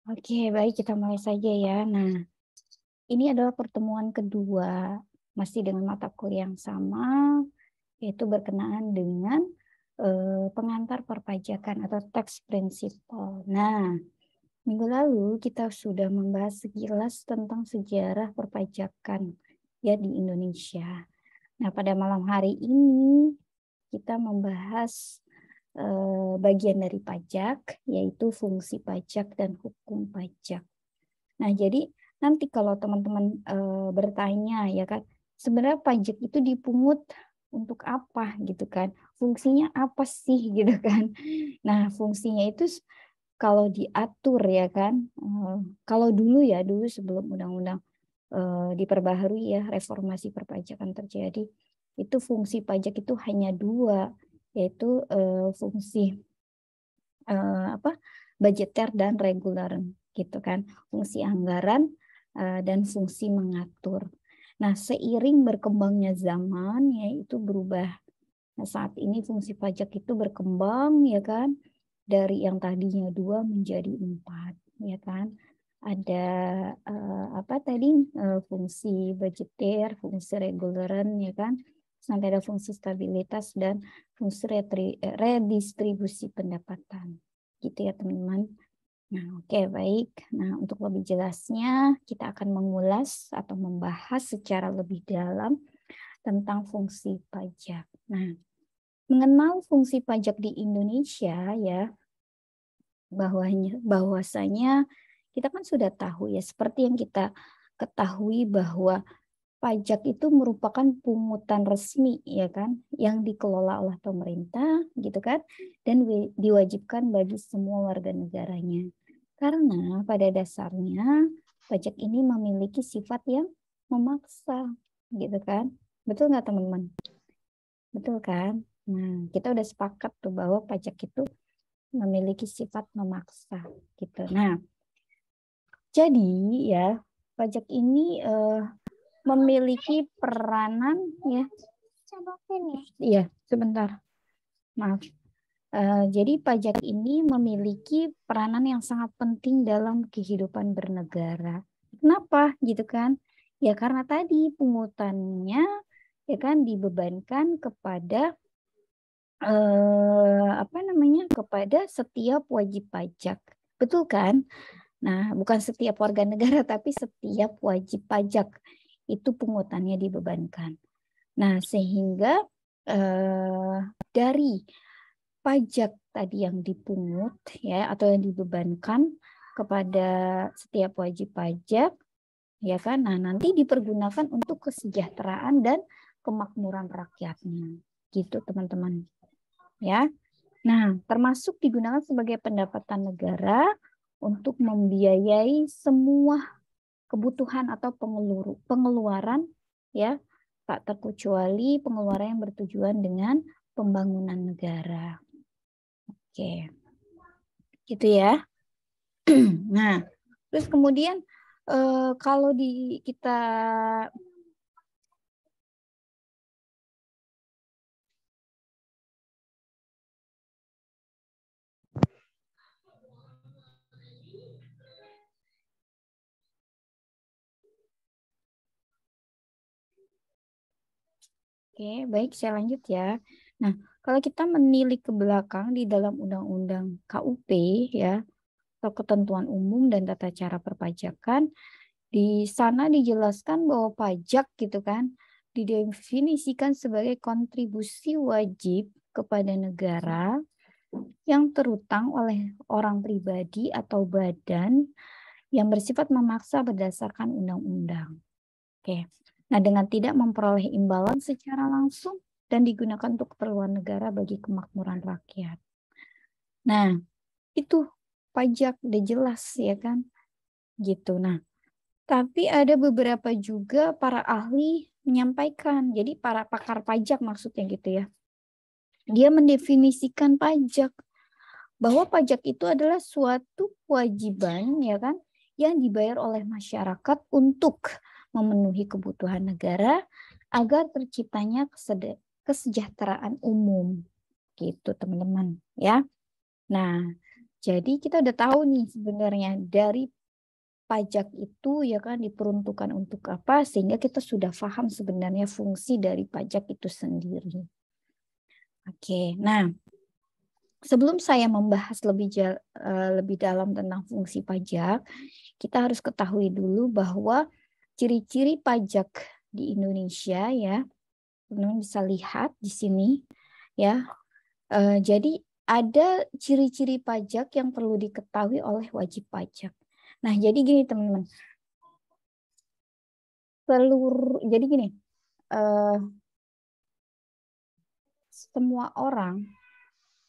Oke, baik kita mulai saja ya. Nah, ini adalah pertemuan kedua, masih dengan mata kuliah yang sama, yaitu berkenaan dengan pengantar perpajakan atau tax principle. Nah, minggu lalu kita sudah membahas sekilas tentang sejarah perpajakan ya di Indonesia. Nah, pada malam hari ini kita membahas bagian dari pajak, yaitu fungsi pajak dan hukum pajak. Nah, jadi nanti kalau teman-teman bertanya ya kan, sebenarnya pajak itu dipungut untuk apa gitu kan? Fungsinya apa sih gitu kan? Nah, fungsinya itu kalau diatur ya kan, kalau dulu sebelum undang-undang diperbaharui ya, reformasi perpajakan terjadi, itu fungsi pajak itu hanya dua, yaitu fungsi budgeter dan reguler gitu kan, fungsi anggaran dan fungsi mengatur. Nah, seiring berkembangnya zaman ya itu berubah. Nah, saat ini fungsi pajak itu berkembang ya kan, dari yang tadinya 2 menjadi 4 ya kan. Ada fungsi budgeter, fungsi reguleran ya kan. Sampai ada fungsi stabilitas dan fungsi redistribusi pendapatan. Gitu ya teman-teman. Nah, oke, baik. Nah, untuk lebih jelasnya kita akan mengulas atau membahas secara lebih dalam tentang fungsi pajak. Nah, mengenal fungsi pajak di Indonesia ya, bahwasanya kita kan sudah tahu ya, seperti yang kita ketahui bahwa pajak itu merupakan pungutan resmi ya kan, yang dikelola oleh pemerintah gitu kan, dan diwajibkan bagi semua warga negaranya. Karena pada dasarnya pajak ini memiliki sifat yang memaksa gitu kan. Betul nggak teman-teman? Betul kan? Nah, kita udah sepakat tuh bahwa pajak itu memiliki sifat memaksa gitu. Nah, jadi ya pajak ini memiliki peranan ya. Iya, sebentar. Maaf. Jadi pajak ini memiliki peranan yang sangat penting dalam kehidupan bernegara. Kenapa gitu kan? Ya karena tadi pungutannya ya kan dibebankan kepada kepada setiap wajib pajak. Betul kan? Nah, bukan setiap warga negara tapi setiap wajib pajak itu pungutannya dibebankan. Nah, sehingga dari pajak tadi yang dipungut ya atau yang dibebankan kepada setiap wajib pajak ya kan, nah nanti dipergunakan untuk kesejahteraan dan kemakmuran rakyatnya gitu teman-teman ya. Nah, termasuk digunakan sebagai pendapatan negara untuk membiayai semua kebutuhan atau pengeluaran ya, tak terkecuali pengeluaran yang bertujuan dengan pembangunan negara. Oke, gitu ya. Nah, terus kemudian kalau kita Oke, baik saya lanjut ya. Nah, kalau kita menilik ke belakang di dalam Undang-Undang KUP ya, atau Ketentuan Umum dan Tata Cara Perpajakan, di sana dijelaskan bahwa pajak gitu kan didefinisikan sebagai kontribusi wajib kepada negara yang terutang oleh orang pribadi atau badan yang bersifat memaksa berdasarkan undang-undang. Oke. Nah, dengan tidak memperoleh imbalan secara langsung dan digunakan untuk keperluan negara bagi kemakmuran rakyat. Nah, itu pajak udah jelas ya kan? Gitu. Nah, tapi ada beberapa juga para ahli menyampaikan, jadi para pakar pajak maksudnya gitu ya. Dia mendefinisikan pajak bahwa pajak itu adalah suatu kewajiban ya kan yang dibayar oleh masyarakat untuk memenuhi kebutuhan negara agar terciptanya kesejahteraan umum gitu teman-teman ya. Nah, Jadi kita udah tahu nih sebenarnya dari pajak itu ya kan diperuntukkan untuk apa, sehingga kita sudah paham sebenarnya fungsi dari pajak itu sendiri. Oke, nah sebelum saya membahas lebih dalam tentang fungsi pajak, kita harus ketahui dulu bahwa ciri-ciri pajak di Indonesia ya, teman-teman bisa lihat di sini ya. Jadi ada ciri-ciri pajak yang perlu diketahui oleh wajib pajak. Nah, jadi gini teman-teman. Jadi gini, semua orang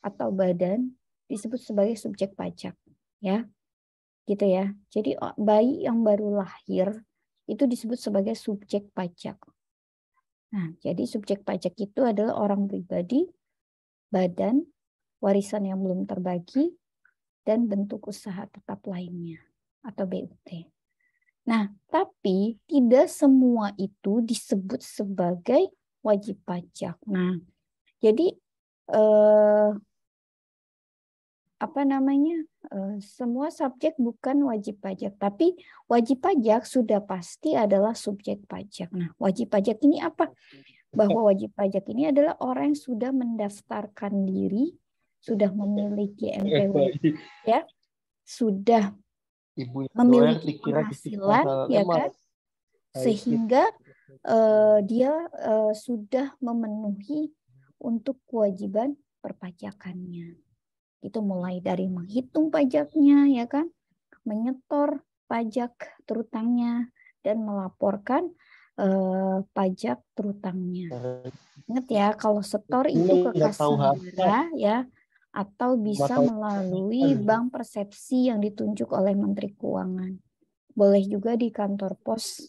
atau badan disebut sebagai subjek pajak, ya, gitu ya. Jadi bayi yang baru lahir itu disebut sebagai subjek pajak. Nah, jadi subjek pajak itu adalah orang pribadi, badan, warisan yang belum terbagi, dan bentuk usaha tetap lainnya atau BUT. Nah, tapi tidak semua itu disebut sebagai wajib pajak. Nah, jadi semua subjek bukan wajib pajak, tapi wajib pajak sudah pasti adalah subjek pajak. Nah, wajib pajak ini apa? Bahwa wajib pajak ini adalah orang yang sudah mendaftarkan diri, sudah memiliki NPWP, ya, sudah memiliki penghasilan, ya kan, sehingga dia sudah memenuhi untuk kewajiban perpajakannya. Itu mulai dari menghitung pajaknya, ya kan, menyetor pajak terutangnya, dan melaporkan pajak terutangnya. Ingat ya, kalau setor itu ke kas negara ya, atau bisa melalui bank persepsi yang ditunjuk oleh Menteri Keuangan. Boleh juga di kantor pos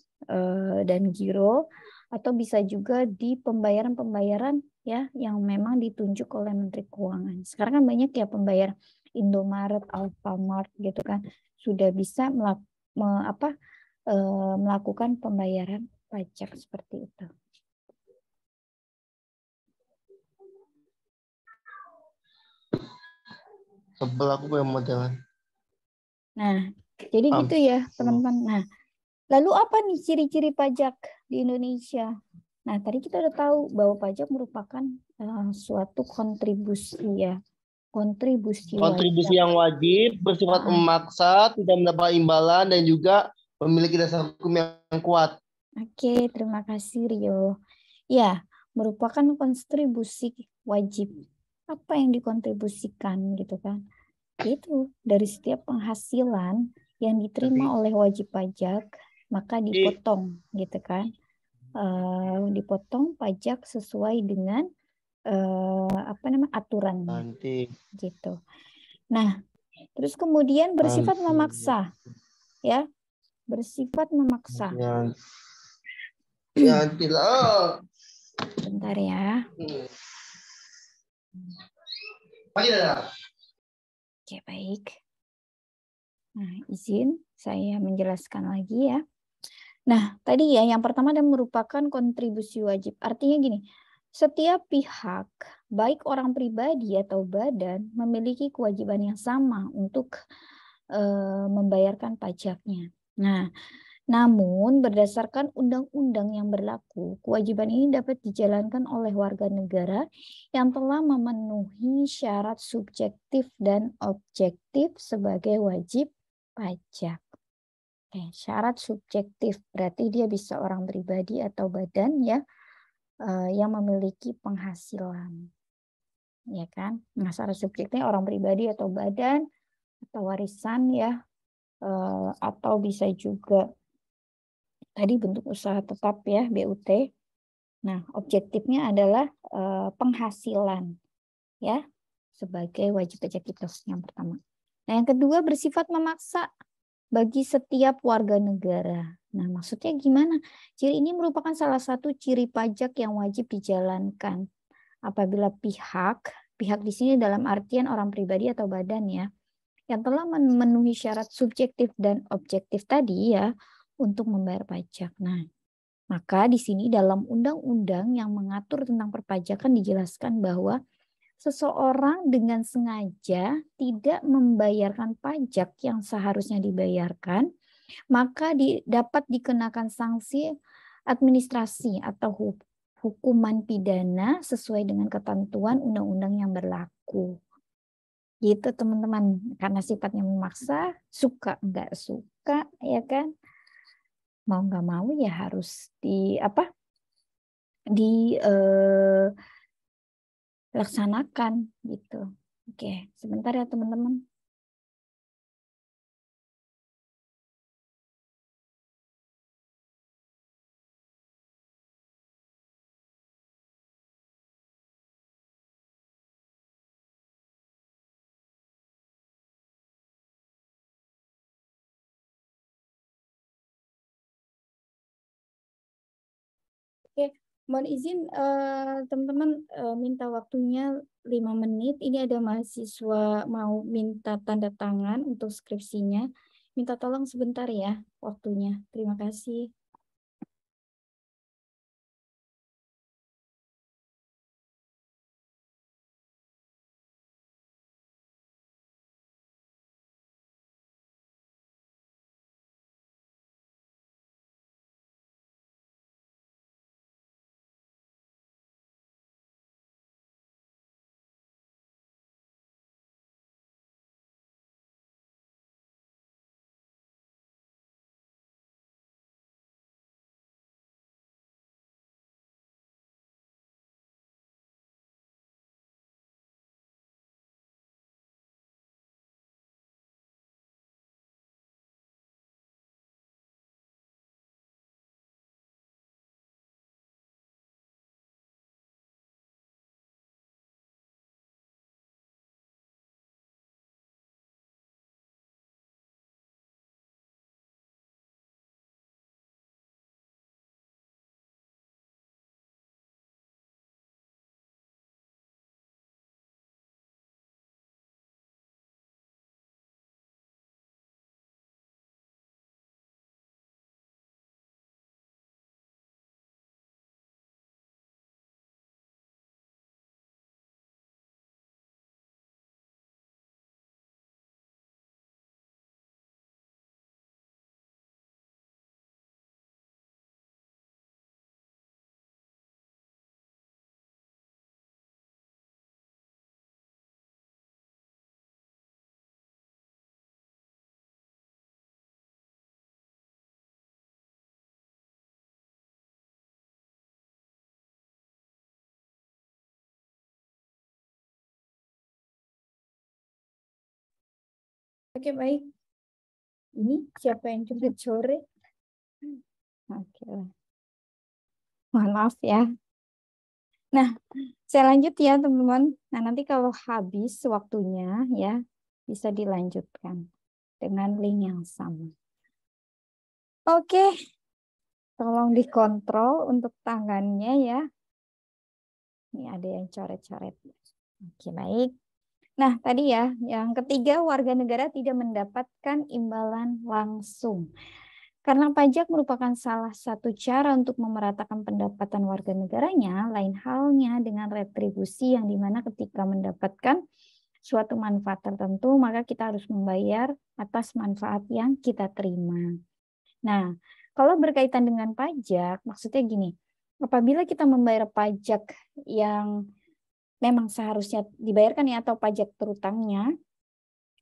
dan giro, atau bisa juga di pembayaran-pembayaran ya yang memang ditunjuk oleh Menteri Keuangan. Sekarang kan banyak ya pembayar Indomaret, Alfamart gitu kan, sudah bisa melakukan pembayaran pajak seperti itu. Sebel aku punya modelan. Nah, jadi gitu ya teman-teman. Nah, lalu apa nih ciri-ciri pajak di Indonesia? Nah, tadi kita udah tahu bahwa pajak merupakan suatu kontribusi ya. Kontribusi yang wajib, bersifat memaksa, tidak mendapat imbalan, dan juga memiliki dasar hukum yang kuat. Oke, terima kasih Rio. Ya, merupakan kontribusi wajib. Apa yang dikontribusikan gitu kan? Itu dari setiap penghasilan yang diterima oleh wajib pajak, maka dipotong gitu kan. Dipotong pajak sesuai dengan aturan gitu. Nah, terus kemudian bersifat memaksa, ya, bersifat memaksa. Ya, tidak. Bentar ya. Oke, baik. Nah, izin saya menjelaskan lagi ya. Nah, tadi ya yang pertama adalah merupakan kontribusi wajib. Artinya gini, setiap pihak, baik orang pribadi atau badan, memiliki kewajiban yang sama untuk membayarkan pajaknya. Nah, namun berdasarkan undang-undang yang berlaku, kewajiban ini dapat dijalankan oleh warga negara yang telah memenuhi syarat subjektif dan objektif sebagai wajib pajak. Syarat subjektif berarti dia bisa orang pribadi atau badan ya yang memiliki penghasilan, ya kan? Nah, syarat subjektifnya orang pribadi atau badan atau warisan ya, atau bisa juga tadi bentuk usaha tetap ya BUT. Nah, objektifnya adalah penghasilan ya sebagai wajib pajak itu yang pertama. Nah, yang kedua bersifat memaksa bagi setiap warga negara. Nah, maksudnya gimana? Ciri ini merupakan salah satu ciri pajak yang wajib dijalankan apabila pihak di sini dalam artian orang pribadi atau badan ya, yang telah memenuhi syarat subjektif dan objektif tadi ya untuk membayar pajak. Nah, maka di sini dalam undang-undang yang mengatur tentang perpajakan dijelaskan bahwa seseorang dengan sengaja tidak membayarkan pajak yang seharusnya dibayarkan, maka dapat dikenakan sanksi administrasi atau hukuman pidana sesuai dengan ketentuan undang-undang yang berlaku. Gitu teman-teman, karena sifatnya memaksa, suka nggak suka, ya kan? Mau nggak mau ya harus dilaksanakan gitu. Oke, sebentar ya teman-teman. Oke, mohon izin teman-teman minta waktunya 5 menit. Ini ada mahasiswa mau minta tanda tangan untuk skripsinya. Minta tolong sebentar ya waktunya. Terima kasih. Oke, baik. Ini siapa yang coret-coret? Oke. Mohon maaf ya. Nah, saya lanjut ya teman-teman. Nah, nanti kalau habis waktunya ya bisa dilanjutkan dengan link yang sama. Oke, tolong dikontrol untuk tangannya ya. Ini ada yang coret-coret. Oke, baik. Nah, tadi ya, yang ketiga warga negara tidak mendapatkan imbalan langsung. Karena pajak merupakan salah satu cara untuk memeratakan pendapatan warga negaranya, lain halnya dengan retribusi yang dimana ketika mendapatkan suatu manfaat tertentu, maka kita harus membayar atas manfaat yang kita terima. Nah, kalau berkaitan dengan pajak, maksudnya gini, apabila kita membayar pajak yang memang seharusnya dibayarkan ya, atau pajak terutangnya,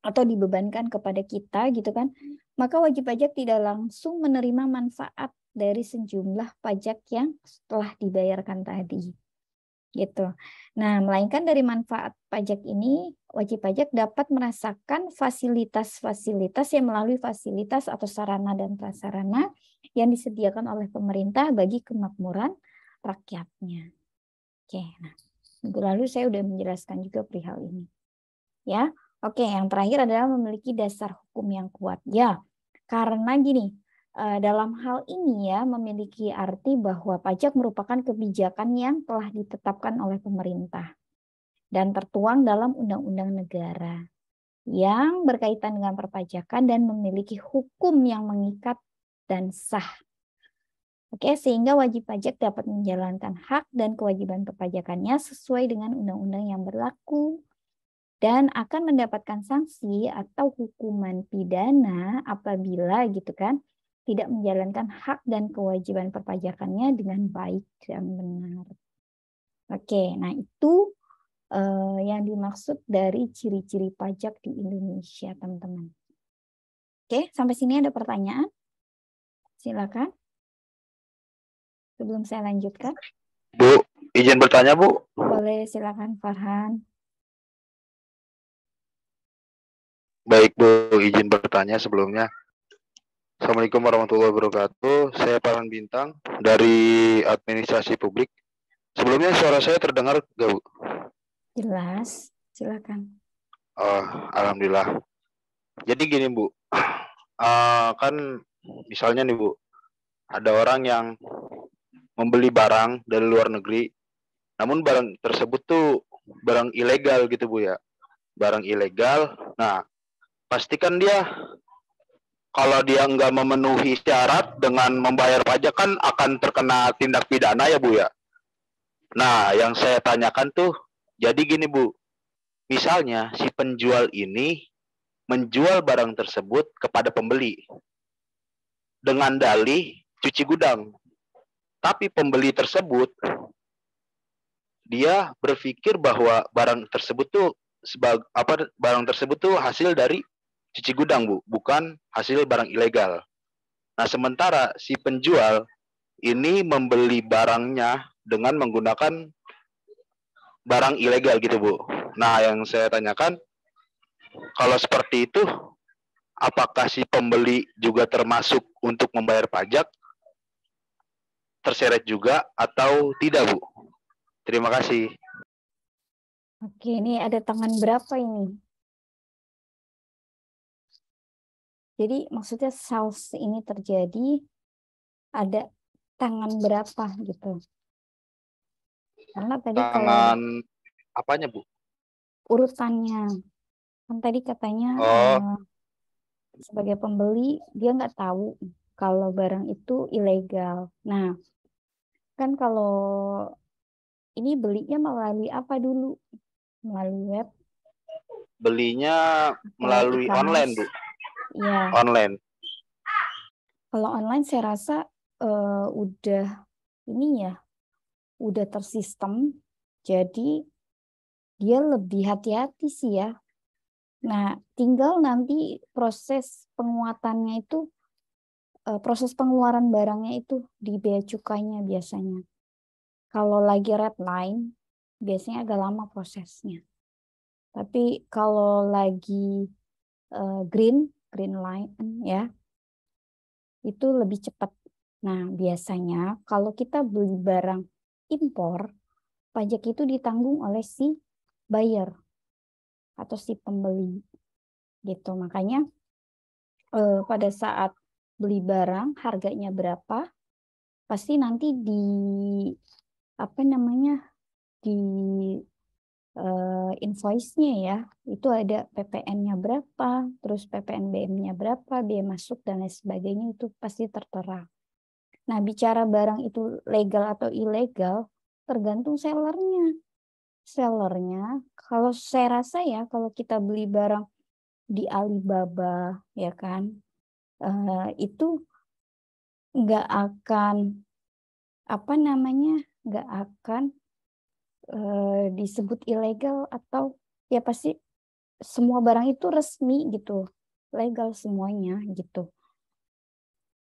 atau dibebankan kepada kita gitu kan, maka wajib pajak tidak langsung menerima manfaat dari sejumlah pajak yang telah dibayarkan tadi gitu. Nah, melainkan dari manfaat pajak ini, wajib pajak dapat merasakan fasilitas-fasilitas yang melalui fasilitas atau sarana dan prasarana yang disediakan oleh pemerintah bagi kemakmuran rakyatnya. Oke, nah, minggu lalu saya sudah menjelaskan juga perihal ini. Ya, oke, yang terakhir adalah memiliki dasar hukum yang kuat. Ya, karena gini, dalam hal ini ya memiliki arti bahwa pajak merupakan kebijakan yang telah ditetapkan oleh pemerintah dan tertuang dalam undang-undang negara yang berkaitan dengan perpajakan dan memiliki hukum yang mengikat dan sah. Oke, sehingga wajib pajak dapat menjalankan hak dan kewajiban perpajakannya sesuai dengan undang-undang yang berlaku dan akan mendapatkan sanksi atau hukuman pidana apabila gitu kan tidak menjalankan hak dan kewajiban perpajakannya dengan baik dan benar. Oke, nah itu yang dimaksud dari ciri-ciri pajak di Indonesia, teman-teman. Oke, sampai sini ada pertanyaan? Silakan. Sebelum saya lanjutkan. Bu, izin bertanya, Bu. Boleh, silakan Farhan. Baik, Bu, izin bertanya sebelumnya. Assalamualaikum warahmatullahi wabarakatuh. Saya Farhan Bintang dari Administrasi Publik. Sebelumnya suara saya terdengar nggak, Bu? Jelas, silakan. Alhamdulillah. Jadi gini, Bu. Kan misalnya nih, Bu, ada orang yang membeli barang dari luar negeri, namun barang tersebut tuh barang ilegal gitu, Bu ya. Barang ilegal. Nah, pastikan dia kalau dia nggak memenuhi syarat dengan membayar pajak kan akan terkena tindak pidana ya, Bu ya. Nah, yang saya tanyakan tuh, jadi gini, Bu. Misalnya si penjual ini menjual barang tersebut kepada pembeli dengan dalih cuci gudang. Tapi pembeli tersebut dia berpikir bahwa barang tersebut tuh barang tersebut tuh hasil dari cuci gudang, Bu, bukan hasil barang ilegal. Nah, sementara si penjual ini membeli barangnya dengan menggunakan barang ilegal gitu, Bu. Nah, yang saya tanyakan, kalau seperti itu, apakah si pembeli juga termasuk untuk membayar pajak, terseret juga atau tidak, Bu? Terima kasih. Oke, ini ada tangan berapa ini? Jadi maksudnya sales ini terjadi ada tangan berapa gitu. Karena tadi kalau Tangan apanya, Bu? urutannya, kan tadi katanya sebagai pembeli dia nggak tahu kalau barang itu ilegal. Nah, kan kalau ini belinya melalui apa dulu? Melalui web? Belinya melalui online, Bu. Ya. Online. Kalau online saya rasa udah ini ya, udah tersistem. Jadi dia lebih hati-hati sih ya. Nah, tinggal nanti proses penguatannya itu, proses pengeluaran barangnya itu di bea cukainya biasanya. Kalau lagi red line, biasanya agak lama prosesnya. Tapi kalau lagi green line ya, itu lebih cepat. Nah, biasanya kalau kita beli barang impor, pajak itu ditanggung oleh si buyer atau si pembeli gitu. Makanya pada saat beli barang harganya berapa, pasti nanti di apa namanya di invoice-nya ya, itu ada PPN-nya berapa, terus PPNBM-nya berapa, biaya masuk dan lain sebagainya itu pasti tertera. Nah, bicara barang itu legal atau ilegal tergantung sellernya. Sellernya, kalau saya rasa ya, kalau kita beli barang di Alibaba ya kan, itu nggak akan apa namanya, nggak akan disebut ilegal atau ya pasti semua barang itu resmi gitu, legal semuanya gitu.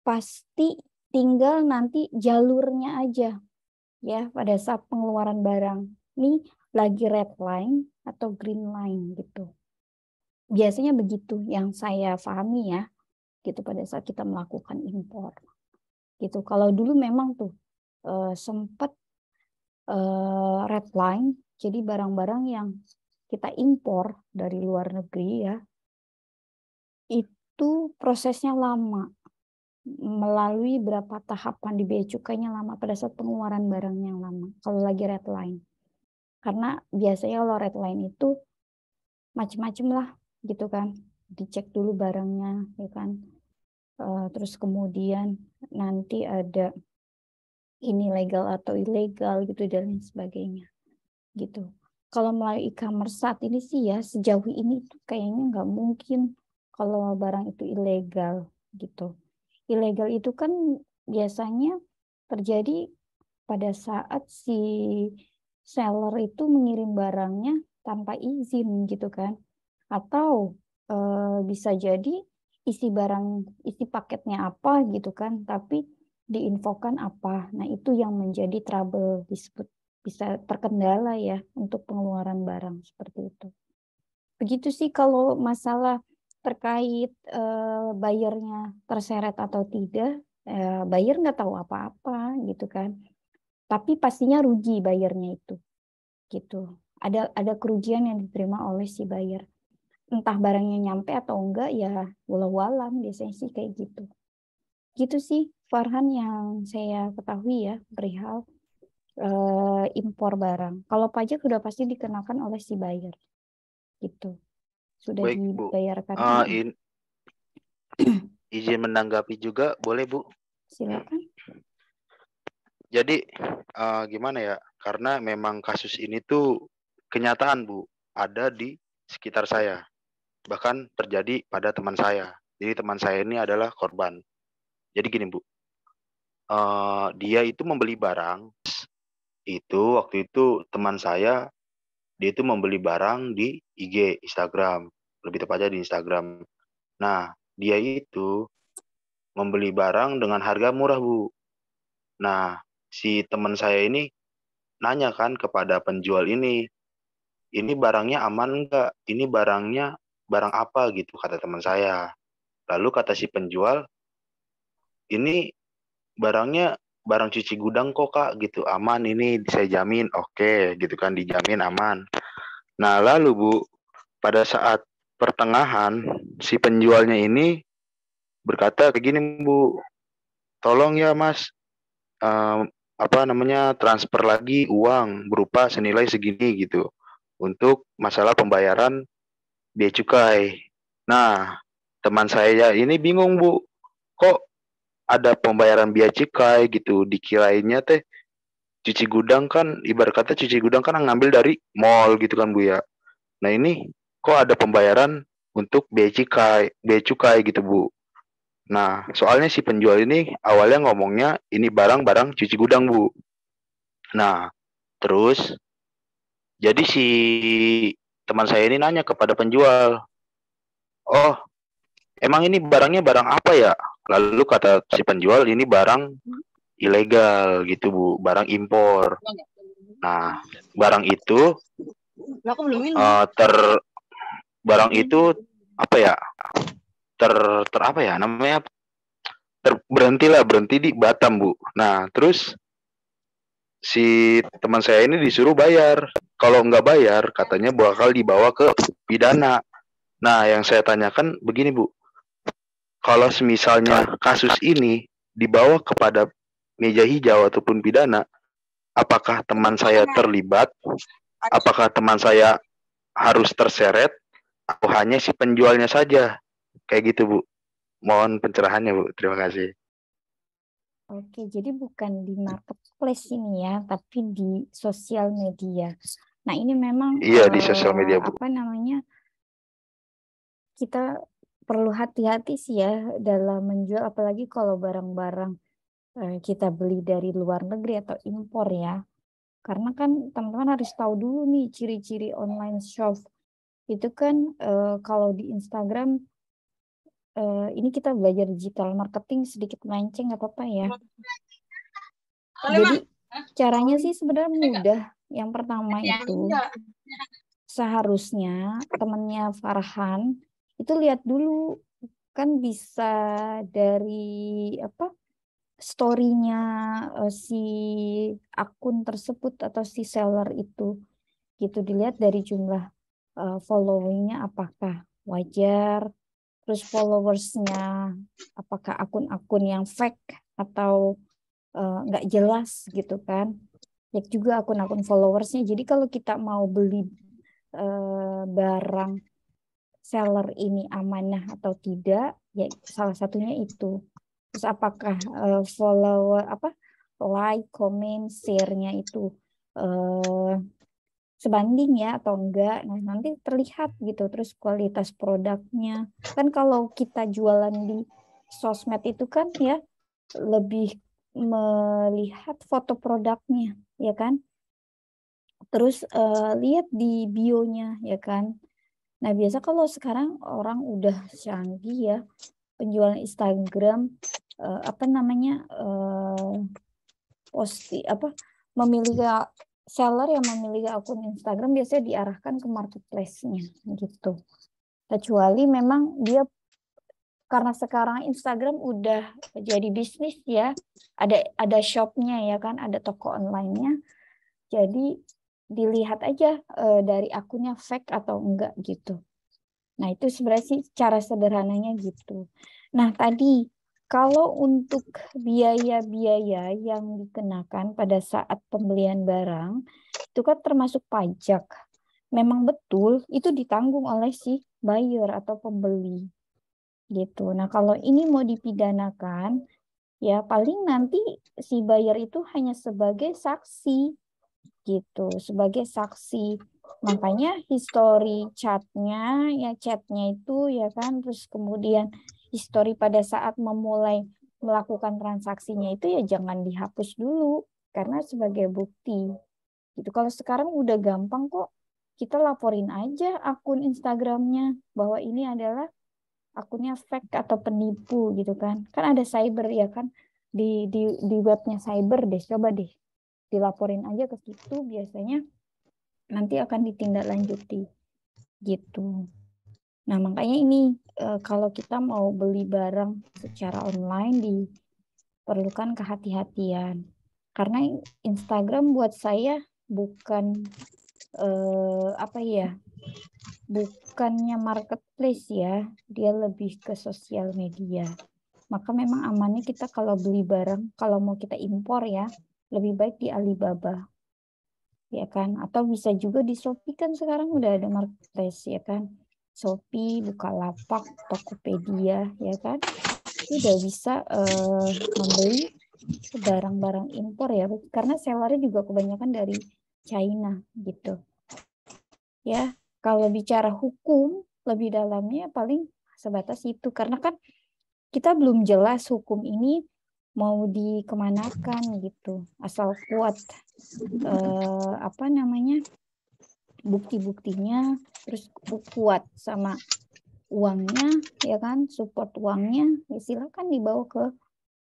Pasti tinggal nanti jalurnya aja ya pada saat pengeluaran barang. Ini lagi red line atau green line gitu. Biasanya begitu yang saya pahami ya, gitu pada saat kita melakukan impor. Gitu. Kalau dulu memang tuh sempat red line, jadi barang-barang yang kita impor dari luar negeri ya, itu prosesnya lama, melalui berapa tahapan di bea cukainya lama pada saat pengeluaran barangnya lama. Kalau lagi red line, karena biasanya kalau red line itu macam-macam lah, gitu kan, dicek dulu barangnya, ya kan. Terus kemudian nanti ada ini legal atau ilegal gitu dan lain sebagainya gitu. Kalau melalui e-commerce saat ini sih ya sejauh ini tuh kayaknya nggak mungkin kalau barang itu ilegal gitu. Ilegal itu kan biasanya terjadi pada saat si seller itu mengirim barangnya tanpa izin gitu kan. Atau bisa jadi isi paketnya apa gitu kan, tapi diinfokan apa. Nah, itu yang menjadi trouble, bisa terkendala ya untuk pengeluaran barang seperti itu. Begitu sih kalau masalah terkait bayarnya terseret atau tidak, buyer nggak tahu apa-apa gitu kan. Tapi pastinya rugi bayarnya itu, gitu. Ada kerugian yang diterima oleh si buyer. Entah barangnya nyampe atau enggak ya walau-walam biasanya sih kayak gitu. Gitu sih Farhan yang saya ketahui ya perihal impor barang. Kalau pajak sudah pasti dikenakan oleh si buyer. Gitu. Sudah Baik, Bu. dibayarkan. Izin menanggapi juga, boleh, Bu? Silakan. Jadi, gimana ya? Karena memang kasus ini tuh kenyataan, Bu. Ada di sekitar saya. Bahkan terjadi pada teman saya. Jadi teman saya ini adalah korban. Jadi gini, Bu. Dia itu membeli barang. Waktu itu teman saya, dia itu membeli barang di IG, Instagram. Lebih tepatnya di Instagram. Nah, dia itu membeli barang dengan harga murah, Bu. Nah, si teman saya ini nanya kan kepada penjual ini barangnya aman enggak? Ini barangnya barang apa gitu, kata teman saya. Lalu kata si penjual, ini barangnya barang cuci gudang kok Kak gitu, aman ini saya jamin, oke gitu kan, dijamin aman. Nah lalu Bu, pada saat pertengahan si penjualnya ini berkata kayak gini Bu, tolong ya Mas, transfer lagi uang berupa senilai segini gitu untuk masalah pembayaran biaya cukai. Nah teman saya ini bingung Bu, kok ada pembayaran biaya cukai gitu, dikirainnya teh cuci gudang kan, ibarat kata cuci gudang kan ngambil dari mall gitu kan Bu ya. Nah ini kok ada pembayaran untuk biaya cukai gitu Bu. Nah soalnya si penjual ini awalnya ngomongnya ini barang-barang cuci gudang Bu. Nah terus jadi si teman saya ini nanya kepada penjual, oh emang ini barangnya barang apa ya? Lalu kata si penjual ini barang ilegal gitu Bu, barang impor. Nah, barang itu barang itu apa ya? Apa ya namanya? Berhenti di Batam Bu. Nah, terus si teman saya ini disuruh bayar. Kalau nggak bayar, katanya bakal dibawa ke pidana. Nah, yang saya tanyakan begini Bu, kalau misalnya kasus ini dibawa kepada meja hijau ataupun pidana, apakah teman saya terlibat? Apakah teman saya harus terseret? Atau hanya si penjualnya saja? Kayak gitu, Bu. Mohon pencerahannya, Bu. Terima kasih. Oke, jadi bukan di marketplace ini ya, tapi di sosial media. Nah, ini memang Iya, di sosial media, Bu. Kita perlu hati-hati sih ya dalam menjual, apalagi kalau barang-barang kita beli dari luar negeri atau impor ya. Karena kan teman-teman harus tahu dulu nih ciri-ciri online shop. Itu kan kalau di Instagram, ini kita belajar digital marketing sedikit melenceng nggak apa-apa ya. Jadi caranya sih sebenarnya mudah. Yang pertama itu seharusnya temannya Farhan itu lihat dulu, kan bisa dari story-nya si akun tersebut atau si seller itu gitu, dilihat dari jumlah following-nya apakah wajar, terus followers-nya apakah akun-akun yang fake atau nggak jelas gitu kan. Cek juga akun-akun followersnya. Jadi kalau kita mau beli barang seller ini amanah atau tidak, ya salah satunya itu. Terus apakah like, comment, share-nya itu sebanding ya atau enggak. Nah, nanti terlihat gitu terus kualitas produknya. Kan kalau kita jualan di sosmed itu kan ya lebih melihat foto produknya, ya kan? Terus lihat di bio-nya, ya kan? Nah, biasa kalau sekarang orang udah canggih ya, penjualan Instagram apa namanya memiliki seller yang memiliki akun Instagram biasanya diarahkan ke marketplace-nya gitu. Kecuali memang dia karena sekarang Instagram udah jadi bisnis ya, ada shop-nya ya kan, ada toko online-nya. Jadi dilihat aja dari akunnya fake atau enggak gitu. Nah, itu sebenarnya sih cara sederhananya gitu. Nah, tadi kalau untuk biaya-biaya yang dikenakan pada saat pembelian barang, itu kan termasuk pajak. Memang betul, itu ditanggung oleh si buyer atau pembeli. Gitu. Nah, kalau ini mau dipidanakan, ya paling nanti si buyer itu hanya sebagai saksi. Gitu, sebagai saksi. Makanya history chatnya itu ya kan, terus kemudian history pada saat memulai melakukan transaksinya itu ya jangan dihapus dulu karena sebagai bukti. Gitu. Kalau sekarang udah gampang kok, kita laporin aja akun Instagramnya bahwa ini adalah akunnya fake atau penipu gitu kan. Kan ada cyber ya kan, di webnya cyber deh, coba deh dilaporin aja ke situ, biasanya nanti akan ditindaklanjuti gitu. Nah, makanya ini kalau kita mau beli barang secara online diperlukan kehati-hatian. Karena Instagram buat saya bukan bukannya marketplace ya, dia lebih ke sosial media. Maka memang amannya kita kalau beli barang, kalau mau kita impor ya, lebih baik di Alibaba. Ya kan, atau bisa juga di Shopee kan sekarang udah ada marketplace ya kan, Shopee, Bukalapak, Tokopedia ya kan, itu udah bisa membeli barang-barang impor ya, karena sellernya juga kebanyakan dari China gitu ya. Kalau bicara hukum lebih dalamnya paling sebatas itu, karena kan kita belum jelas hukum ini mau dikemanakan gitu, asal kuat bukti-buktinya, terus kuat sama uangnya ya kan, support uangnya, ya silakan dibawa ke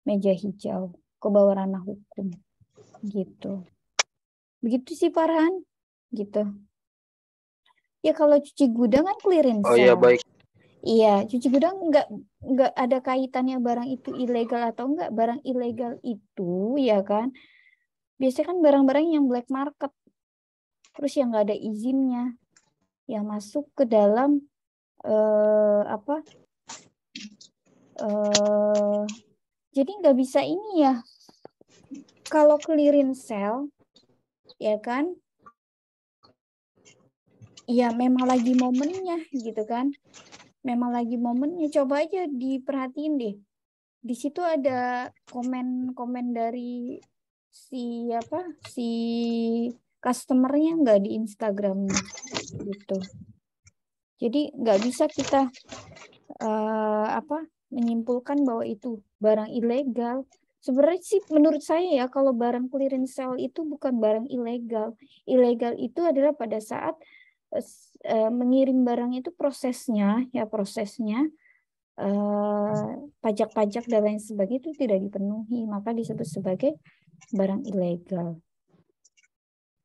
meja hijau, ke bawah ranah hukum gitu. Begitu sih Farhan gitu ya. Kalau cuci gudang kan clearance Oh iya, sale. baik. Iya, cuci gudang nggak ada kaitannya barang itu ilegal atau enggak. Barang ilegal itu ya kan biasanya kan barang-barang yang black market, terus yang nggak ada izinnya, yang masuk ke dalam jadi nggak bisa ini ya. Kalau clearance sale ya kan, ya memang lagi momennya gitu kan, memang lagi momennya. Coba aja diperhatiin deh, di situ ada komen-komen dari si customernya nggak di Instagramnya gitu. Jadi nggak bisa kita menyimpulkan bahwa itu barang ilegal. Sebenarnya sih menurut saya ya, kalau barang clearance sale itu bukan barang ilegal. Ilegal itu adalah pada saat mengirim barang itu prosesnya pajak-pajak dan lain sebagainya itu tidak dipenuhi, maka disebut sebagai barang ilegal.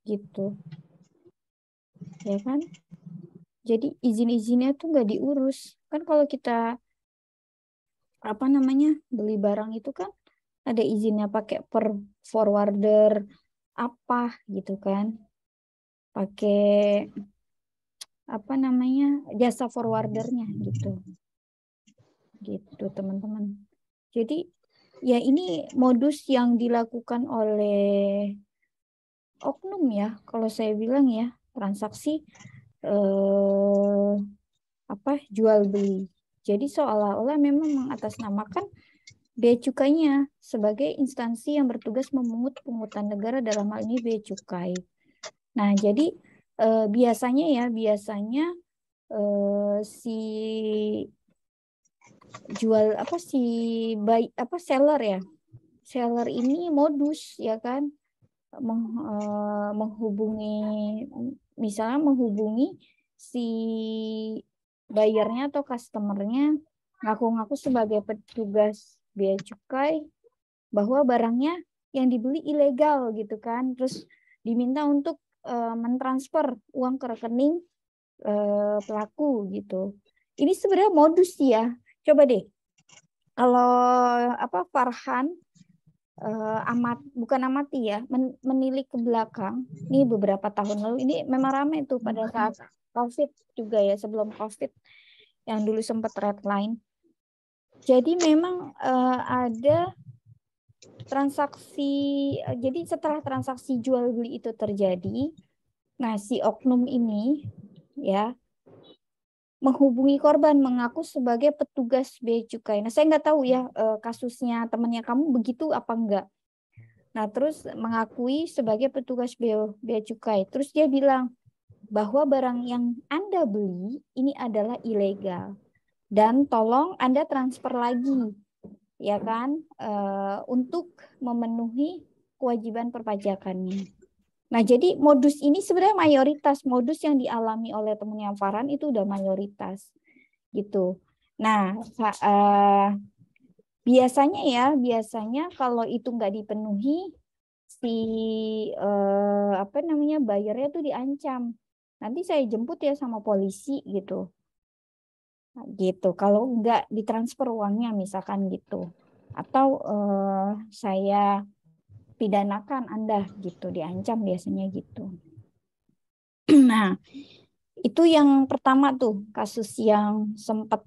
Gitu. Ya kan? Jadi izin-izinnya tuh nggak diurus. Kan kalau kita beli barang itu kan ada izinnya pakai per forwarder apa gitu kan, pakai jasa forwardernya gitu teman-teman. Jadi ya ini modus yang dilakukan oleh oknum ya, kalau saya bilang ya, transaksi jual beli. Jadi seolah-olah memang mengatasnamakan bea cukainya sebagai instansi yang bertugas memungut pungutan negara, dalam hal ini bea cukai. Nah, jadi biasanya si seller ya, seller ini modus ya kan, menghubungi si buyernya atau customernya, ngaku-ngaku sebagai petugas bea cukai bahwa barangnya yang dibeli ilegal gitu kan, terus diminta untuk mentransfer uang ke rekening pelaku gitu. Ini sebenarnya modus ya. Coba deh, kalau Farhan amati ya, menilik ke belakang, ini beberapa tahun lalu, ini memang ramai tuh pada saat COVID juga ya, sebelum COVID yang dulu sempat redline. Jadi memang ada transaksi, jadi setelah transaksi jual beli itu terjadi, nah si oknum ini ya menghubungi korban mengaku sebagai petugas bea cukai. Nah, saya nggak tahu ya kasusnya temannya kamu begitu apa enggak. Nah, terus mengakui sebagai petugas bea cukai. Terus dia bilang bahwa barang yang Anda beli ini adalah ilegal dan tolong Anda transfer lagi, ya kan, untuk memenuhi kewajiban perpajakannya. Nah, jadi modus ini sebenarnya mayoritas, modus yang dialami oleh temannya Farhan itu udah mayoritas gitu. Nah, biasanya kalau itu nggak dipenuhi, si bayarnya tuh diancam. Nanti saya jemput ya sama polisi gitu. Nah, gitu. Kalau nggak ditransfer uangnya misalkan gitu. Atau saya pidanakan Anda gitu, diancam biasanya gitu. Nah, itu yang pertama tuh, kasus yang sempat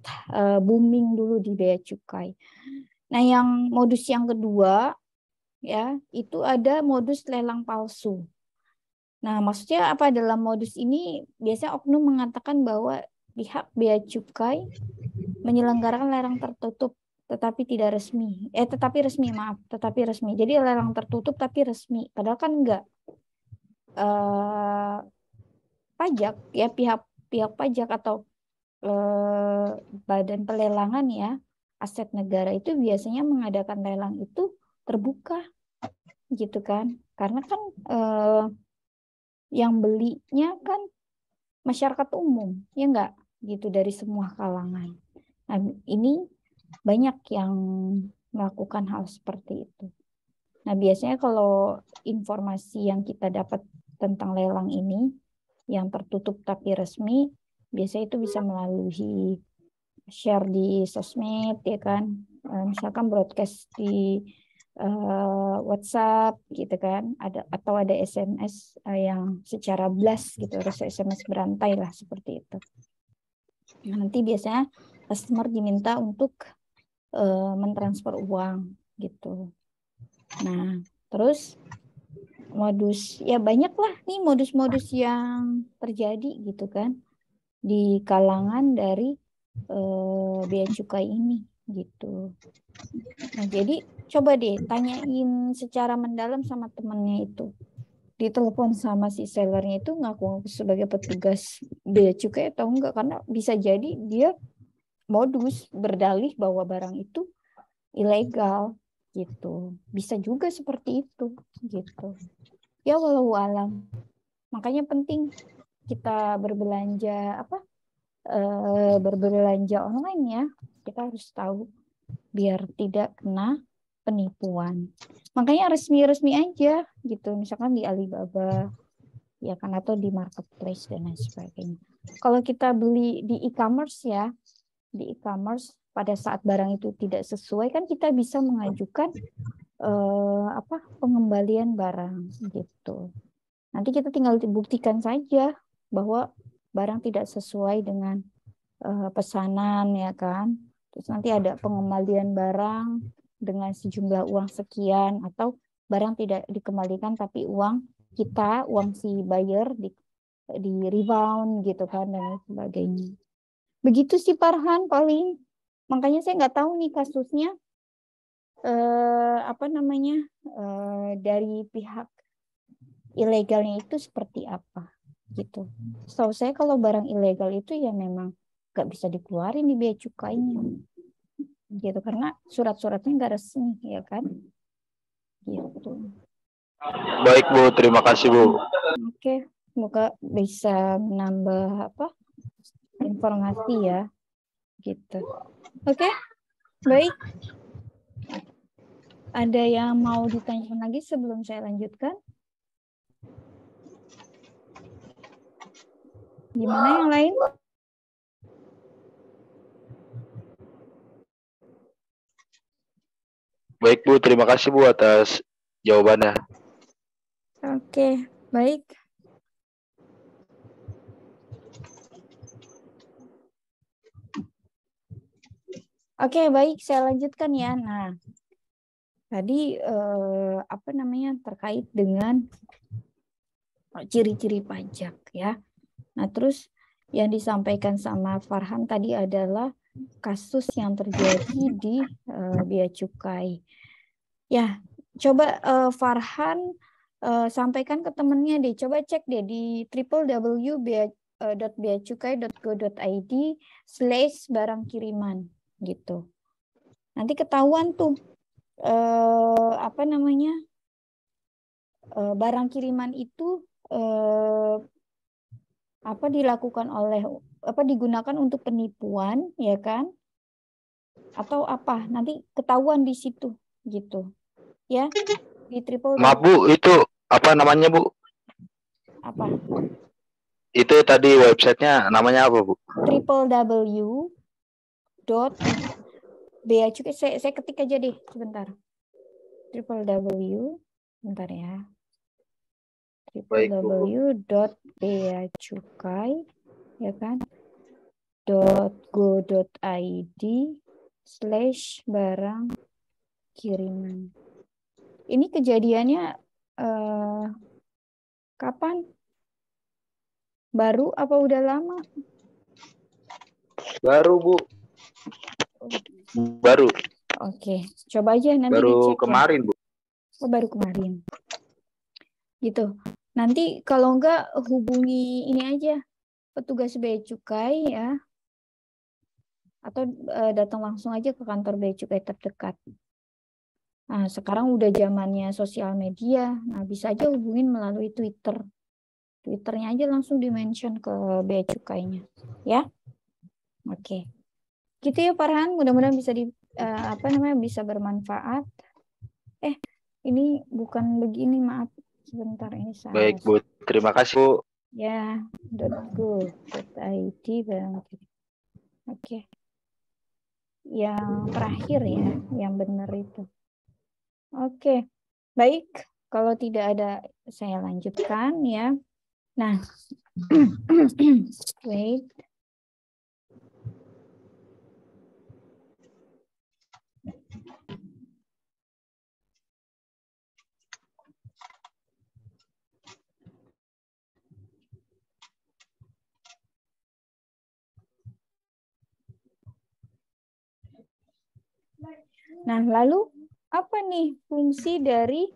booming dulu di bea cukai. Nah, yang modus yang kedua ya, itu ada modus lelang palsu. Nah, maksudnya apa dalam modus ini? Biasanya oknum mengatakan bahwa pihak bea cukai menyelenggarakan lelang tertutup tetapi resmi. Jadi lelang tertutup tapi resmi. Padahal kan enggak. Pajak ya, pihak pajak atau badan pelelangan ya aset negara itu biasanya mengadakan lelang itu terbuka gitu kan, karena kan yang belinya kan masyarakat umum ya enggak gitu, dari semua kalangan. Nah, ini banyak yang melakukan hal seperti itu. Nah, biasanya kalau informasi yang kita dapat tentang lelang ini yang tertutup tapi resmi, biasanya itu bisa melalui share di sosmed ya kan, misalkan broadcast di WhatsApp gitu kan, atau ada SMS yang secara blast gitu, harus SMS berantai lah seperti itu. Nah, nanti biasanya customer diminta untuk mentransfer uang gitu. Nah, terus modus ya banyak lah nih modus-modus yang terjadi gitu kan di kalangan dari bea cukai ini gitu. Nah, jadi coba deh tanyain secara mendalam sama temennya itu. Ditelepon sama si sellernya itu ngaku sebagai petugas bea cukai atau enggak, karena bisa jadi dia modus berdalih bahwa barang itu ilegal gitu. Bisa juga seperti itu gitu. Ya walau alam. Makanya penting kita berbelanja online ya. Kita harus tahu biar tidak kena penipuan. Makanya resmi-resmi aja gitu. Misalkan di Alibaba ya kan, atau di marketplace dan lain sebagainya. Kalau kita beli di e-commerce ya, di e-commerce pada saat barang itu tidak sesuai kan kita bisa mengajukan pengembalian barang gitu. Nanti kita tinggal buktikan saja bahwa barang tidak sesuai dengan pesanan ya kan. Terus nanti ada pengembalian barang dengan sejumlah uang sekian, atau barang tidak dikembalikan tapi uang si buyer di rebound gitu kan, dan sebagainya. Begitu sih Farhan paling. Makanya saya nggak tahu nih kasusnya dari pihak ilegalnya itu seperti apa gitu. Setahu saya kalau barang ilegal itu ya memang nggak bisa dikeluarin di bea cukainya gitu, karena surat-suratnya nggak resmi ya kan gitu. Baik Bu, terima kasih Bu. Oke, semoga bisa menambah informasi ya gitu. Oke, baik. Ada yang mau ditanyakan lagi sebelum saya lanjutkan? Gimana yang lain? Baik Bu, terima kasih Bu atas jawabannya. Oke, baik. Oke, baik, saya lanjutkan ya. Nah, tadi terkait dengan ciri-ciri pajak ya. Nah, terus yang disampaikan sama Farhan tadi adalah kasus yang terjadi di bea cukai. Ya, coba Farhan sampaikan ke temennya deh. Coba cek deh di www.beacukai.go.id/barang kiriman gitu. Nanti ketahuan tuh barang kiriman itu dilakukan oleh digunakan untuk penipuan ya kan, atau apa, nanti ketahuan di situ gitu ya, di Maaf Bu, itu apa namanya Bu? apa Itu tadi websitenya namanya apa Bu? www.beacukai, saya ketik aja deh sebentar, bentar ya, www.beacukai ya kan .go.id/barang kiriman. Ini kejadiannya kapan? Baru apa udah lama? Baru Bu. Baru. Oke, coba aja nanti baru dicek kemarin ya. Bu. Oh, baru kemarin. Gitu. Nanti kalau enggak hubungi ini aja, petugas bea cukai ya. Atau datang langsung aja ke kantor bea cukai terdekat. Nah, sekarang udah zamannya sosial media. Nah, bisa aja hubungin melalui Twitter. Twitternya aja langsung di-mention ke bea cukainya. Ya. Oke. Gitu ya Farhan, mudah-mudahan bisa bisa bermanfaat. Ini bukan begini, maaf. Sebentar, ini salah. Baik Bu, terima kasih Bu. Ya, .go.id barang kiriman. Oke. Yang terakhir ya, yang benar itu. Oke. Baik, kalau tidak ada saya lanjutkan ya. Nah, wait. Nah, lalu apa nih fungsi dari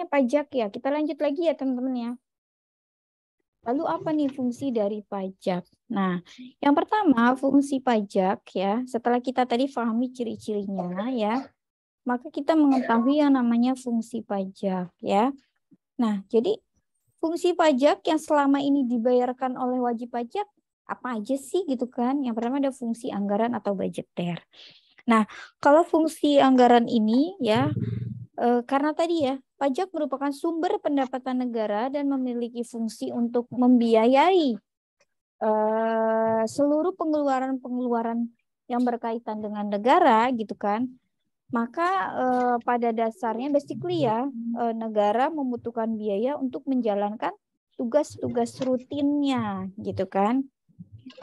pajak ya? Kita lanjut lagi ya teman-teman ya. Lalu apa nih fungsi dari pajak? Nah, yang pertama fungsi pajak ya, setelah kita tadi pahami ciri-cirinya ya, maka kita mengetahui yang namanya fungsi pajak ya. Nah, jadi fungsi pajak yang selama ini dibayarkan oleh wajib pajak apa aja sih gitu kan? Yang pertama ada fungsi anggaran atau budgeter. Nah, kalau fungsi anggaran ini ya, karena tadi ya, pajak merupakan sumber pendapatan negara dan memiliki fungsi untuk membiayai seluruh pengeluaran-pengeluaran yang berkaitan dengan negara gitu kan. Maka pada dasarnya basically ya, negara membutuhkan biaya untuk menjalankan tugas-tugas rutinnya gitu kan.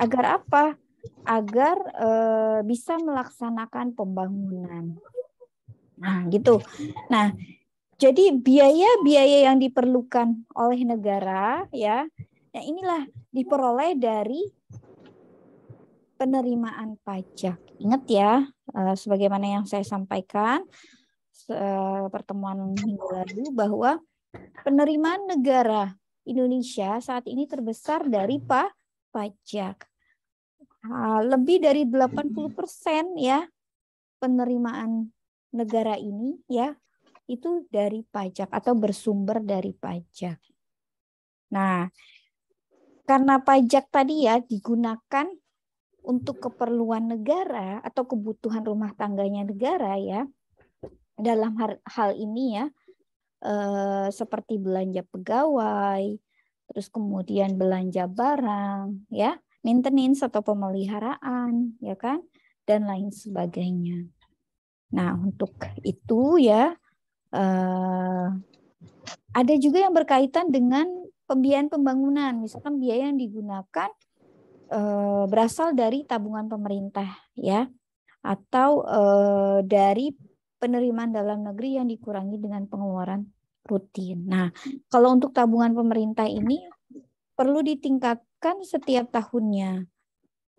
Agar apa? Agar bisa melaksanakan pembangunan. Nah, gitu. Nah, jadi biaya-biaya yang diperlukan oleh negara ya, nah inilah diperoleh dari penerimaan pajak. Ingat ya, sebagaimana yang saya sampaikan pertemuan minggu lalu bahwa penerimaan negara Indonesia saat ini terbesar dari pajak. Lebih dari 80% ya penerimaan negara ini ya itu dari pajak atau bersumber dari pajak. Nah, karena pajak tadi ya digunakan untuk keperluan negara atau kebutuhan rumah tangganya negara ya, dalam hal ini ya seperti belanja pegawai, terus kemudian belanja barang ya, maintenance atau pemeliharaan ya kan, dan lain sebagainya. Nah, untuk itu ya ada juga yang berkaitan dengan pembiayaan pembangunan. Misalkan biaya yang digunakan berasal dari tabungan pemerintah ya, atau dari penerimaan dalam negeri yang dikurangi dengan pengeluaran rutin. Nah, kalau untuk tabungan pemerintah ini perlu ditingkatkan setiap tahunnya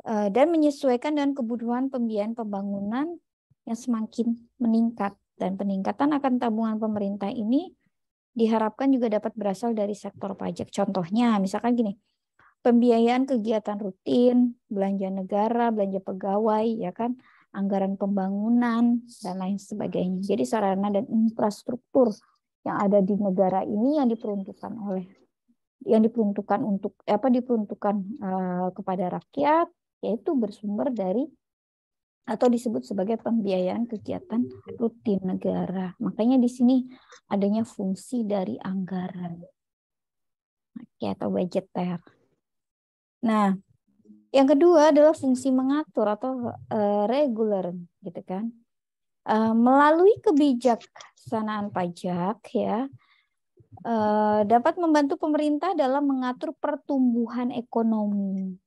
dan menyesuaikan dengan kebutuhan pembiayaan pembangunan yang semakin meningkat. Dan peningkatan akan tabungan pemerintah ini diharapkan juga dapat berasal dari sektor pajak. Contohnya, misalkan gini, pembiayaan kegiatan rutin, belanja negara, belanja pegawai, ya kan, anggaran pembangunan, dan lain sebagainya. Jadi sarana dan infrastruktur yang ada di negara ini yang diperuntukkan kepada rakyat, yaitu bersumber dari atau disebut sebagai pembiayaan kegiatan rutin negara. Makanya di sini adanya fungsi dari anggaran, atau budgeter. Nah, yang kedua adalah fungsi mengatur atau regular, gitu kan. Melalui kebijaksanaan pajak ya dapat membantu pemerintah dalam mengatur pertumbuhan ekonomi.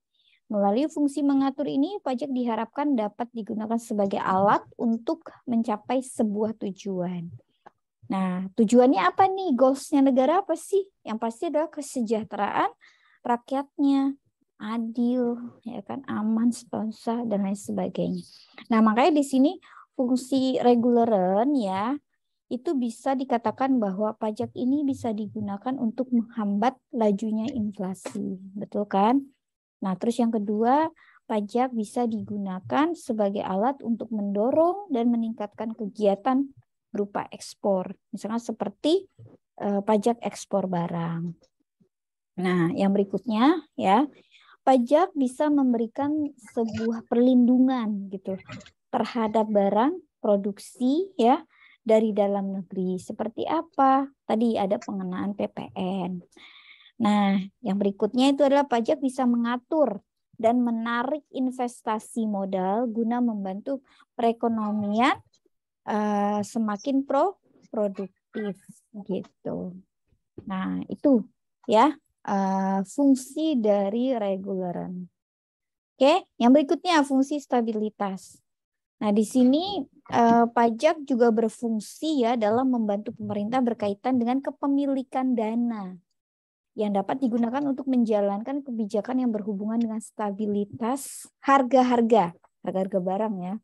Melalui fungsi mengatur ini, pajak diharapkan dapat digunakan sebagai alat untuk mencapai sebuah tujuan. Nah, tujuannya apa nih? Goals-nya negara apa sih? Yang pasti adalah kesejahteraan rakyatnya, adil, ya kan, aman, sponsor, dan lain sebagainya. Nah, makanya di sini fungsi reguleran ya, itu bisa dikatakan bahwa pajak ini bisa digunakan untuk menghambat lajunya inflasi. Betul kan? Nah, terus yang kedua, pajak bisa digunakan sebagai alat untuk mendorong dan meningkatkan kegiatan berupa ekspor. Misalnya seperti pajak ekspor barang. Nah, yang berikutnya ya, pajak bisa memberikan sebuah perlindungan gitu terhadap barang produksi ya dari dalam negeri. Seperti apa? Tadi ada pengenaan PPN. Nah, yang berikutnya itu adalah pajak bisa mengatur dan menarik investasi modal guna membantu perekonomian semakin produktif gitu. Nah, itu ya fungsi dari reguleran. Oke, yang berikutnya fungsi stabilitas. Nah, di sini pajak juga berfungsi ya dalam membantu pemerintah berkaitan dengan kepemilikan dana yang dapat digunakan untuk menjalankan kebijakan yang berhubungan dengan stabilitas harga-harga barang ya.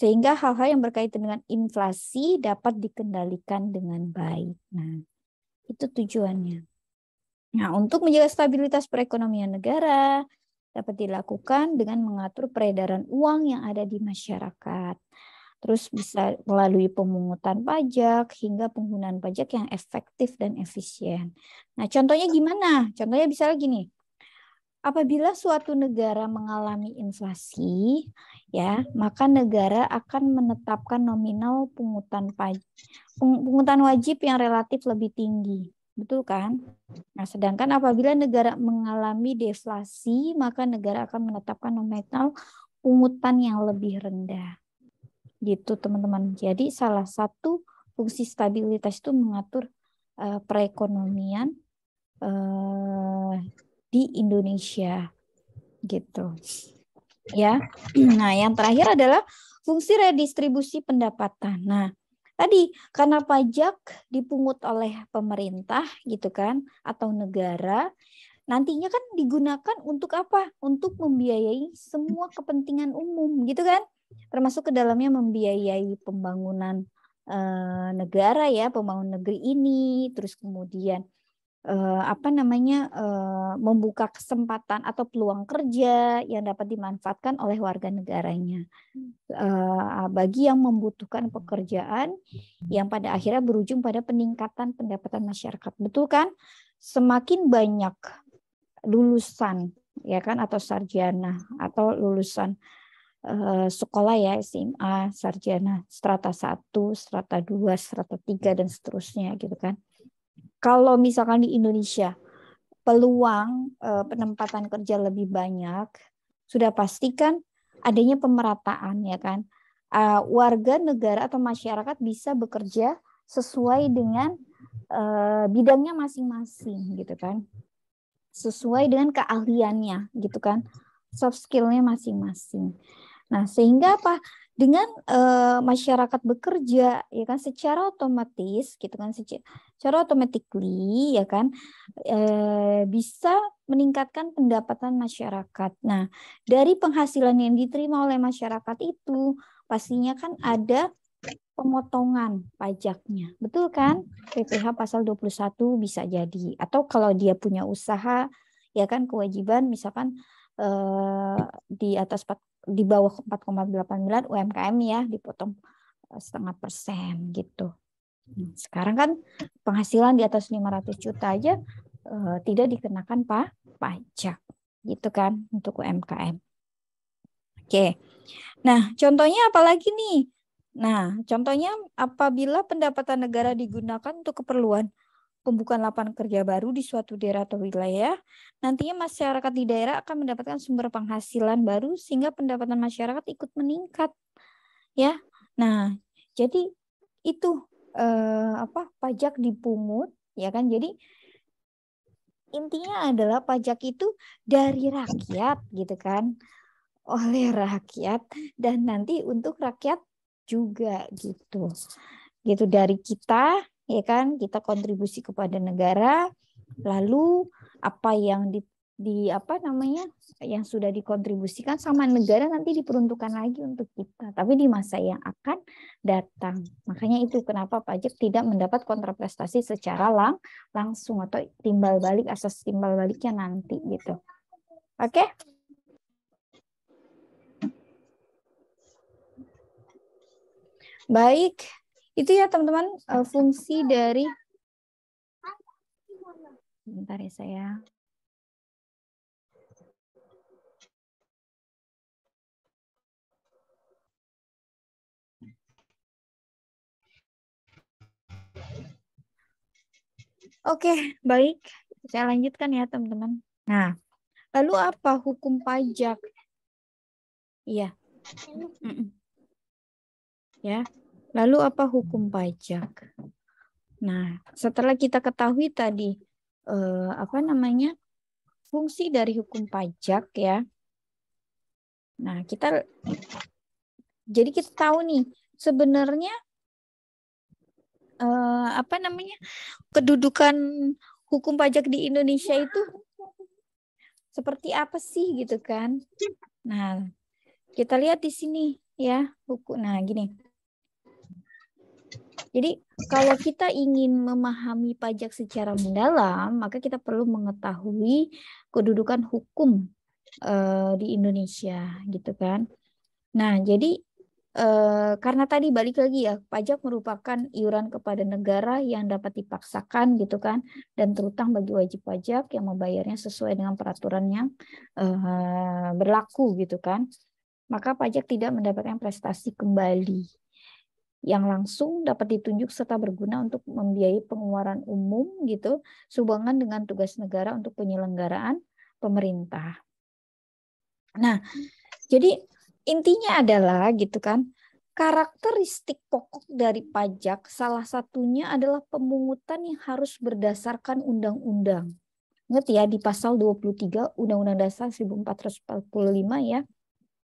Sehingga hal-hal yang berkaitan dengan inflasi dapat dikendalikan dengan baik. Nah, itu tujuannya. Nah, untuk menjaga stabilitas perekonomian negara dapat dilakukan dengan mengatur peredaran uang yang ada di masyarakat. Terus bisa melalui pemungutan pajak hingga penggunaan pajak yang efektif dan efisien. Nah, contohnya gimana? Contohnya misalnya gini. Apabila suatu negara mengalami inflasi, ya, maka negara akan menetapkan nominal pungutan wajib yang relatif lebih tinggi. Betul kan? Nah, sedangkan apabila negara mengalami deflasi, maka negara akan menetapkan nominal pungutan yang lebih rendah. Gitu teman-teman. Jadi salah satu fungsi stabilitas itu mengatur perekonomian di Indonesia gitu ya. Nah, yang terakhir adalah fungsi redistribusi pendapatan. Nah, tadi karena pajak dipungut oleh pemerintah gitu kan atau negara, nantinya kan digunakan untuk apa? Untuk membiayai semua kepentingan umum, gitu kan? Termasuk ke dalamnya membiayai pembangunan negara ya, pembangunan negeri ini, terus kemudian membuka kesempatan atau peluang kerja yang dapat dimanfaatkan oleh warga negaranya bagi yang membutuhkan pekerjaan yang pada akhirnya berujung pada peningkatan pendapatan masyarakat. Betul kan? Semakin banyak lulusan ya kan atau sarjana atau lulusan sekolah ya SMA, sarjana, strata 1, strata 2, strata 3 dan seterusnya gitu kan. Kalau misalkan di Indonesia peluang penempatan kerja lebih banyak, sudah pastikan adanya pemerataan ya kan. Warga negara atau masyarakat bisa bekerja sesuai dengan bidangnya masing-masing gitu kan. Sesuai dengan keahliannya gitu kan. Soft skill-nya masing-masing. Nah, sehingga apa? Dengan masyarakat bekerja ya kan secara otomatis gitu kan secara automatically ya kan bisa meningkatkan pendapatan masyarakat. Nah, dari penghasilan yang diterima oleh masyarakat itu pastinya kan ada pemotongan pajaknya. Betul kan? PPh pasal 21 bisa jadi. Atau kalau dia punya usaha ya kan kewajiban misalkan di atas di bawah 4,8 UMKM ya dipotong 0,5% gitu. Sekarang kan penghasilan di atas 500 juta aja tidak dikenakan pajak gitu kan untuk UMKM. Oke. Nah, contohnya apa lagi nih? Nah, contohnya apabila pendapatan negara digunakan untuk keperluan pembukaan lapangan kerja baru di suatu daerah atau wilayah, nantinya masyarakat di daerah akan mendapatkan sumber penghasilan baru sehingga pendapatan masyarakat ikut meningkat. Ya. Nah, jadi itu pajak dipungut ya kan. Jadi intinya adalah pajak itu dari rakyat gitu kan. Oleh rakyat dan nanti untuk rakyat juga gitu. Gitu dari kita ya kan kita kontribusi kepada negara lalu apa yang yang sudah dikontribusikan sama negara nanti diperuntukkan lagi untuk kita tapi di masa yang akan datang. Makanya itu kenapa pajak tidak mendapat kontraprestasi secara langsung atau timbal balik asas timbal baliknya nanti gitu. Oke? Baik. Itu ya teman-teman fungsi dari bentar ya saya. Oke, baik. Saya lanjutkan ya teman-teman. Nah, lalu apa hukum pajak? Iya. Ya. Lalu apa hukum pajak? Nah, setelah kita ketahui tadi fungsi dari hukum pajak ya. Nah, kita tahu nih sebenarnya kedudukan hukum pajak di Indonesia itu seperti apa sih gitu kan? Nah, kita lihat di sini ya hukum. Nah, gini. Jadi kalau kita ingin memahami pajak secara mendalam, maka kita perlu mengetahui kedudukan hukum di Indonesia, gitu kan. Nah, jadi karena tadi balik lagi ya, pajak merupakan iuran kepada negara yang dapat dipaksakan, gitu kan, dan terutang bagi wajib pajak yang membayarnya sesuai dengan peraturan yang berlaku, gitu kan. Maka pajak tidak mendapatkan prestasi kembali yang langsung dapat ditunjuk serta berguna untuk membiayai pengeluaran umum gitu sehubungan dengan tugas negara untuk penyelenggaraan pemerintah. Nah, jadi intinya adalah gitu kan, karakteristik pokok dari pajak salah satunya adalah pemungutan yang harus berdasarkan undang-undang. Ingat ya di pasal 23 Undang-Undang Dasar 1445 ya.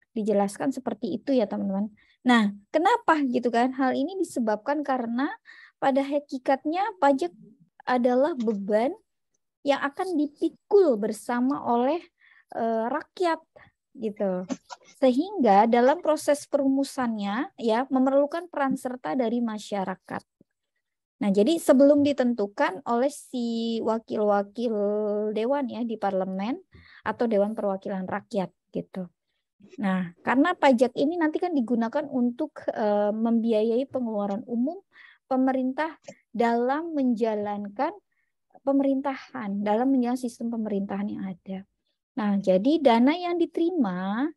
Dijelaskan seperti itu ya teman-teman. Nah, kenapa gitu kan? Hal ini disebabkan karena pada hakikatnya pajak adalah beban yang akan dipikul bersama oleh rakyat gitu. Sehingga dalam proses perumusannya ya memerlukan peran serta dari masyarakat. Nah, jadi sebelum ditentukan oleh si wakil-wakil dewan ya di parlemen atau Dewan Perwakilan Rakyat gitu. Nah, karena pajak ini nanti kan digunakan untuk membiayai pengeluaran umum pemerintah dalam menjalankan pemerintahan, dalam menjalankan sistem pemerintahan yang ada. Nah, jadi dana yang diterima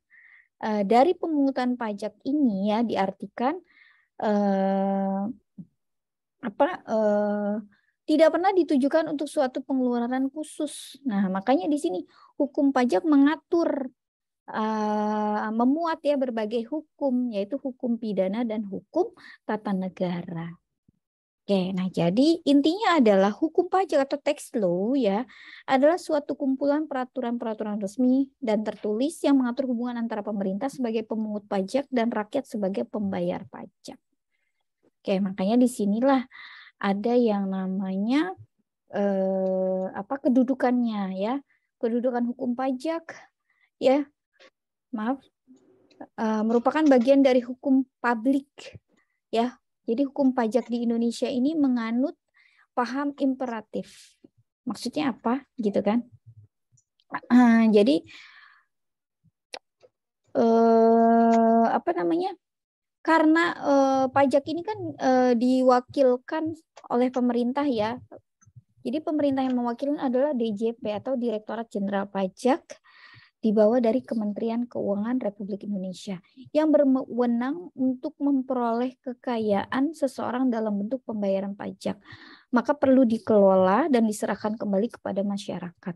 dari pemungutan pajak ini ya diartikan tidak pernah ditujukan untuk suatu pengeluaran khusus. Nah, makanya di sini hukum pajak mengatur memuat ya berbagai hukum, yaitu hukum pidana dan hukum tata negara. Oke, nah jadi intinya adalah hukum pajak atau tax law ya adalah suatu kumpulan peraturan-peraturan resmi dan tertulis yang mengatur hubungan antara pemerintah sebagai pemungut pajak dan rakyat sebagai pembayar pajak. Oke, makanya disinilah ada yang namanya kedudukannya ya, kedudukan hukum pajak ya, merupakan bagian dari hukum publik ya. Jadi hukum pajak di Indonesia ini menganut paham imperatif. Maksudnya apa gitu kan? Jadi karena pajak ini kan diwakilkan oleh pemerintah ya. Jadi pemerintah yang mewakili adalah DJP atau Direktorat Jenderal Pajak di bawah dari Kementerian Keuangan Republik Indonesia yang berwenang untuk memperoleh kekayaan seseorang dalam bentuk pembayaran pajak. Maka perlu dikelola dan diserahkan kembali kepada masyarakat.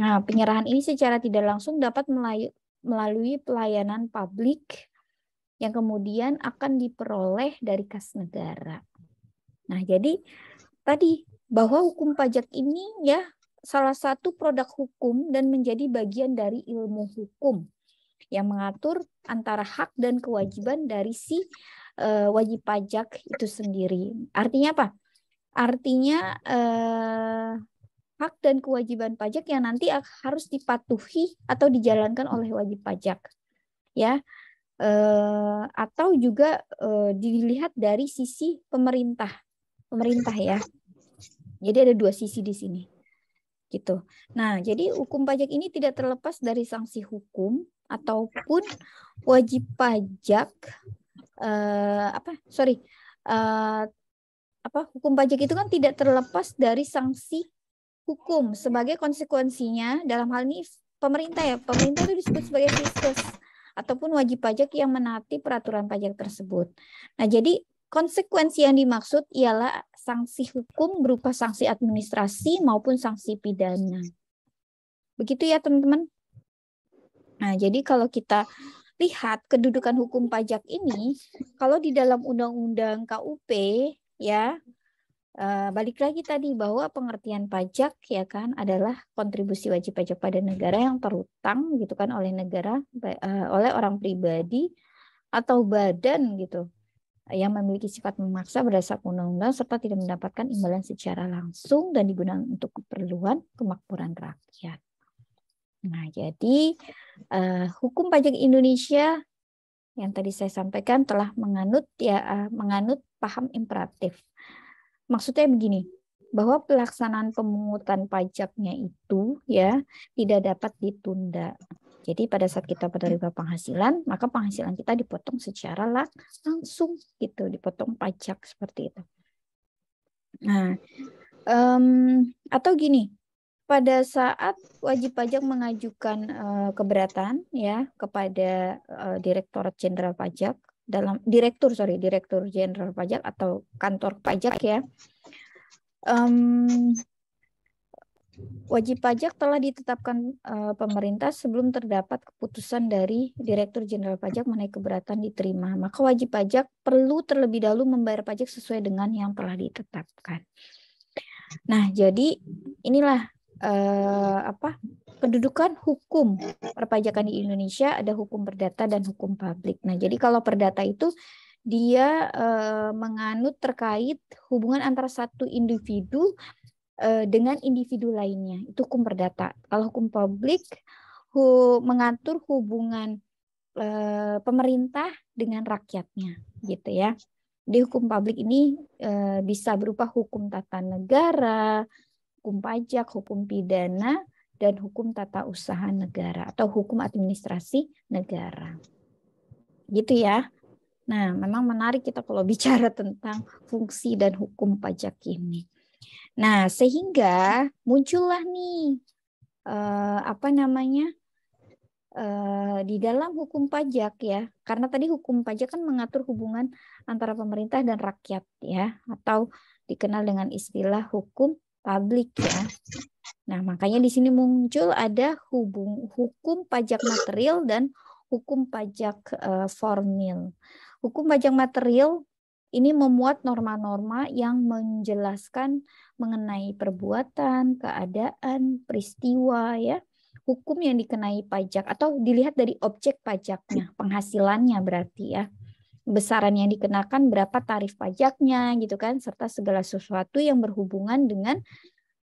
Nah, penyerahan ini secara tidak langsung dapat melalui pelayanan publik yang kemudian akan diperoleh dari kas negara. Nah, jadi tadi bahwa hukum pajak ini ya salah satu produk hukum dan menjadi bagian dari ilmu hukum yang mengatur antara hak dan kewajiban dari si wajib pajak itu sendiri. Artinya apa? Artinya hak dan kewajiban pajak yang nanti harus dipatuhi atau dijalankan oleh wajib pajak, ya. Atau juga dilihat dari sisi pemerintah ya. Jadi ada dua sisi di sini. Gitu. Nah, jadi hukum pajak ini tidak terlepas dari sanksi hukum ataupun wajib pajak hukum pajak itu kan tidak terlepas dari sanksi hukum sebagai konsekuensinya dalam hal ini pemerintah ya. Pemerintah itu disebut sebagai fiskus ataupun wajib pajak yang menaati peraturan pajak tersebut. Nah, jadi konsekuensi yang dimaksud ialah sanksi hukum berupa sanksi administrasi maupun sanksi pidana. Begitu ya teman-teman. Nah, jadi kalau kita lihat kedudukan hukum pajak ini, kalau di dalam Undang-Undang KUP ya, balik lagi tadi bahwa pengertian pajak ya kan adalah kontribusi wajib pajak pada negara yang terutang gitu kan oleh negara, oleh orang pribadi atau badan gitu yang memiliki sifat memaksa berdasarkan undang-undang serta tidak mendapatkan imbalan secara langsung dan digunakan untuk keperluan kemakmuran rakyat. Nah, jadi hukum pajak Indonesia yang tadi saya sampaikan telah menganut paham imperatif. Maksudnya begini, bahwa pelaksanaan pemungutan pajaknya itu ya tidak dapat ditunda. Jadi pada saat kita menerima penghasilan, maka penghasilan kita dipotong secara langsung gitu, dipotong pajak seperti itu. Nah, atau gini, pada saat wajib pajak mengajukan keberatan ya kepada Direktorat Jenderal Pajak Direktur Jenderal Pajak atau kantor pajak ya. Wajib pajak telah ditetapkan pemerintah sebelum terdapat keputusan dari Direktur Jenderal Pajak mengenai keberatan diterima. Maka wajib pajak perlu terlebih dahulu membayar pajak sesuai dengan yang telah ditetapkan. Nah, jadi inilah kedudukan hukum perpajakan di Indonesia, ada hukum perdata dan hukum publik. Nah, jadi kalau perdata itu dia menganut terkait hubungan antara satu individu dengan individu lainnya. Itu hukum perdata. Kalau hukum publik mengatur hubungan pemerintah dengan rakyatnya, gitu ya. Di hukum publik ini bisa berupa hukum tata negara, hukum pajak, hukum pidana, dan hukum tata usaha negara atau hukum administrasi negara. Gitu ya. Nah, memang menarik kita kalau bicara tentang fungsi dan hukum pajak ini. Nah, sehingga muncullah nih di dalam hukum pajak ya, karena tadi hukum pajak kan mengatur hubungan antara pemerintah dan rakyat ya, atau dikenal dengan istilah hukum publik ya. Nah, makanya di sini muncul ada hukum pajak material dan hukum pajak formil. Hukum pajak material ini memuat norma-norma yang menjelaskan mengenai perbuatan, keadaan, peristiwa ya, hukum yang dikenai pajak atau dilihat dari objek pajaknya, penghasilannya berarti ya. Besaran yang dikenakan, berapa tarif pajaknya gitu kan, serta segala sesuatu yang berhubungan dengan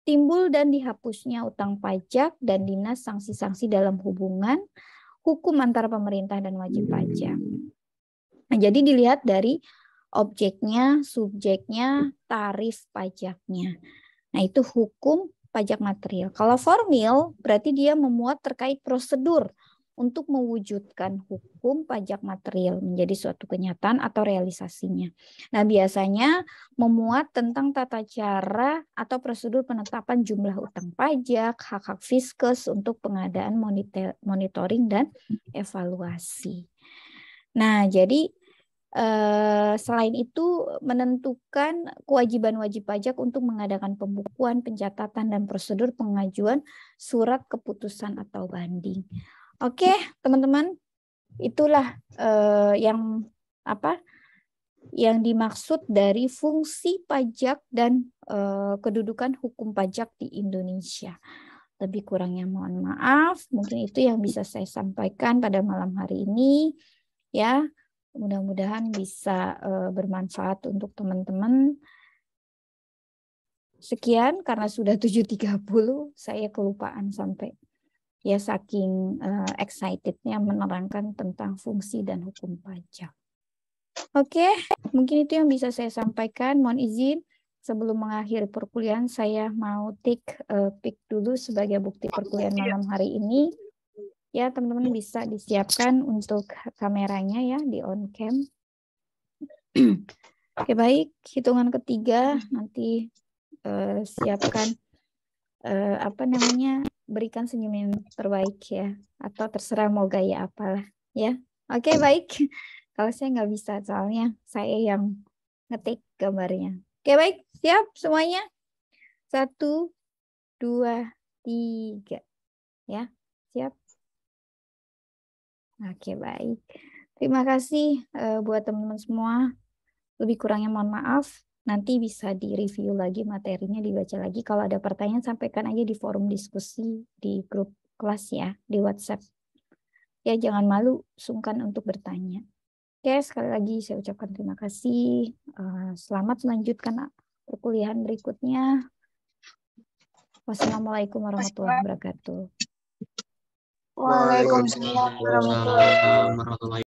timbul dan dihapusnya utang pajak dan dinas sanksi-sanksi dalam hubungan hukum antara pemerintah dan wajib pajak. Nah, jadi dilihat dari objeknya, subjeknya, tarif pajaknya. Nah, itu hukum pajak material. Kalau formil, berarti dia memuat terkait prosedur untuk mewujudkan hukum pajak material menjadi suatu kenyataan atau realisasinya. Nah, biasanya memuat tentang tata cara atau prosedur penetapan jumlah utang pajak, hak-hak Fiskus untuk pengadaan monitoring dan evaluasi. Nah, jadi selain itu menentukan kewajiban wajib pajak untuk mengadakan pembukuan, pencatatan, dan prosedur pengajuan surat keputusan atau banding. Oke, teman-teman, itulah yang dimaksud dari fungsi pajak dan kedudukan hukum pajak di Indonesia. Lebih kurangnya mohon maaf, mungkin itu yang bisa saya sampaikan pada malam hari ini. Ya, mudah-mudahan bisa bermanfaat untuk teman-teman. Sekian, karena sudah 7.30, saya kelupaan sampai ya saking excitednya menerangkan tentang fungsi dan hukum pajak. Oke, mungkin itu yang bisa saya sampaikan. Mohon izin sebelum mengakhiri perkuliahan saya mau take pic dulu sebagai bukti perkuliahan malam hari ini. Ya, teman-teman bisa disiapkan untuk kameranya ya di on cam. Oke, baik. Hitungan ketiga nanti siapkan berikan senyum yang terbaik ya, atau terserah mau gaya apalah ya. Oke, baik. Kalau saya nggak bisa soalnya saya yang ngetik gambarnya. Oke, baik. Siap semuanya? 1, 2, 3. Ya, siap. Oke, baik. Terima kasih buat teman-teman semua. Lebih kurangnya mohon maaf. Nanti bisa direview lagi materinya, dibaca lagi. Kalau ada pertanyaan, sampaikan aja di forum diskusi di grup kelas ya, di WhatsApp. Ya, jangan malu, sungkan untuk bertanya. Oke, sekali lagi saya ucapkan terima kasih. Selamat melanjutkan perkuliahan berikutnya. Wassalamualaikum warahmatullahi wabarakatuh. Waalaikumsalam warahmatullahi wabarakatuh.